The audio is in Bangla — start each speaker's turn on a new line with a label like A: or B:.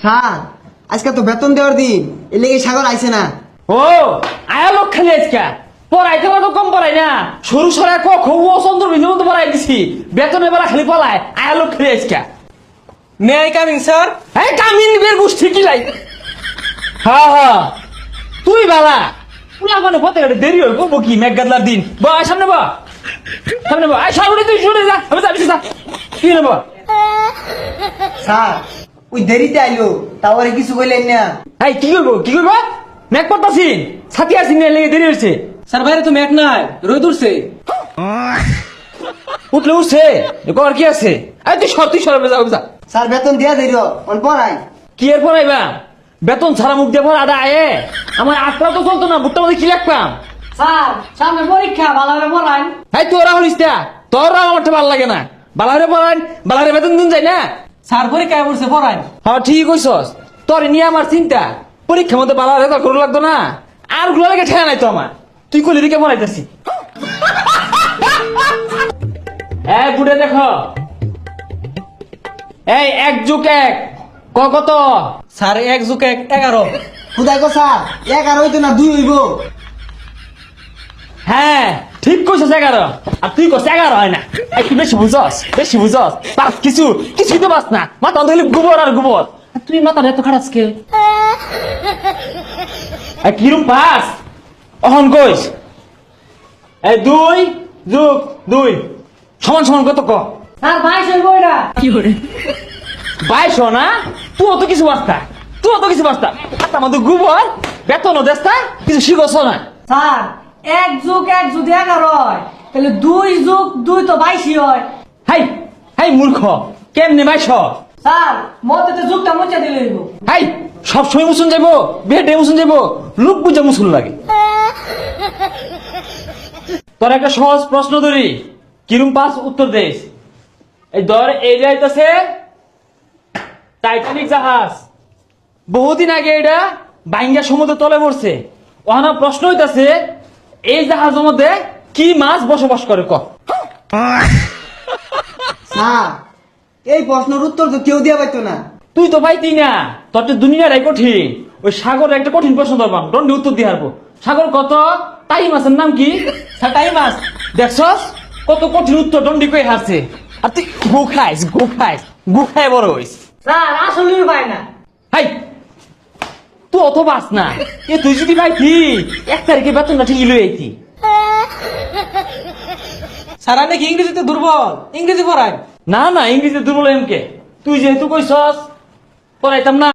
A: স্যার আজকে তো বেতন দেওয়ার দিন এর লেগে সাগর আইছে না।
B: ও আয়া লোক খালি আজকা পড়াইতে তো কম পড়াই না সরু সরা ক খ ও চন্দ্র বিন্দু মতো পড়াই দিছি বেতনের বেলা খালি পলায় আয়া লোক খালি আজকা
C: মে আই কামিং স্যার?
B: হ্যাঁ কামিন বের গোষ্ঠী কি লাই হ্যাঁ হ্যাঁ তুই বালা পুরা মানে পথে গাড়ি দেরি হয়ে করবো কি মেঘ গাদলার দিন বা সামনে বা সামনে বা আয় সামনে তুই শুনে যা আমি যাবি যা কি নেব
A: স্যার ওই দেরিতে আইলো তাও আর কিছু কইলেন না।
B: এই কি করবো কি করবো মেঘ পড়তাছি ছাতি আসি নিয়ে লেগে দেরি হয়েছে
C: স্যার বাইরে তো মেঘ নাই, রোদ উঠছে।
B: উঠলে উঠছে কর কি আছে এই তুই সরবে যাও যা
A: স্যার বেতন দিয়া দিল অন পড়াই।
B: কি এর পড়াইবা বেতন ছাড়া মুখ দিয়ে পড়া আদা আয়ে আমার আটটা তো চলতো না বুটটা মধ্যে কি লাগতাম
D: স্যার সামনে পরীক্ষা ভালোভাবে পড়ান।
B: এই তোরা হলিস তোরা আমারটা ভালো লাগে না বালারে পড়ান বালারে বেতন দিন যায় না
C: স্যার পরীক্ষায় পড়ছে পড়ায়।
B: হ্যাঁ ঠিক কইছস তোর নিয়ে আমার চিন্তা পরীক্ষার মধ্যে বালারে তো করু লাগতো না আর গুলো লাগে ঠেয়া নাই তো আমার তুই কলি দিকে পড়াইতেছি এই বুড়ে দেখো এই 1+1 কত
C: স্যার 1+1=11।
A: খুদাই কো স্যার 11 হইতো না 2 হইব।
B: হ্যাঁ ঠিক কইছস 11 আর তুই কস 11 হয় না একটু বেশি বুঝস পাস কিছুই তো বাস না মাথা অন্ধলি গোবর আর গোবর আর তুই মাথা এত খারাপ কে আর কিরম পাস অহন কইস এই 2+2 সমান কত ক
D: স্যার 22 হইব এটা।
B: 22 না তুই অত কিছু বাস্তা আর আমাদের গোবর বেতন দেস্তা কিছু শিখছ না
D: স্যার 1+1 যদি 11 হয় তাহলে 2+2 তো 22 হয়।
B: হাই মূর্খ কেমনে 22
D: স্যার মতে তো যুগটা মুছে দিলে হইব।
B: হাই সব সময় মুসুন যাইবো বেটে মুসুন যাইবো লোক বুঝে মুসুন লাগে তোর একটা সহজ প্রশ্ন ধরি কিরম পাস উত্তর দেশ এই ধর এই যাইতেছে টাইটানিক জাহাজ বহুদিন আগে এটা বাইঙ্গা সমুদ্র তলে পড়ছে ওখানে প্রশ্ন হইতাছে এই জাহাজের মধ্যে কি মাছ বসবাস করে ক
A: স্যার এই প্রশ্নের উত্তর তো কেউ দিয়া পাইতো না।
B: তুই তো পাইতি না তোর তো দুনিয়াটাই কঠিন ওই সাগরের একটা কঠিন প্রশ্ন ধরবাম দণ্ডে উত্তর দিয়ে হারবো সাগর কত টাই মাছের নাম কি টাই মাছ দেখছস কত কঠিন উত্তর দণ্ডি কই হারছে আর তুই গু খায় বড় হইস
D: স্যার আসলেই পায় না।
B: হাই তুই অত বাস না এ তুই যদি পাইতি 1 তারিখে বেতনটা ঠিকই লই আইতি
C: স্যার আপনি কি ইংরেজিতে দুর্বল? ইংরেজি পড়ায়।
B: না ইংরেজিতে দুর্বল এমকে তুই যেহেতু কইছস পড়াইতাম না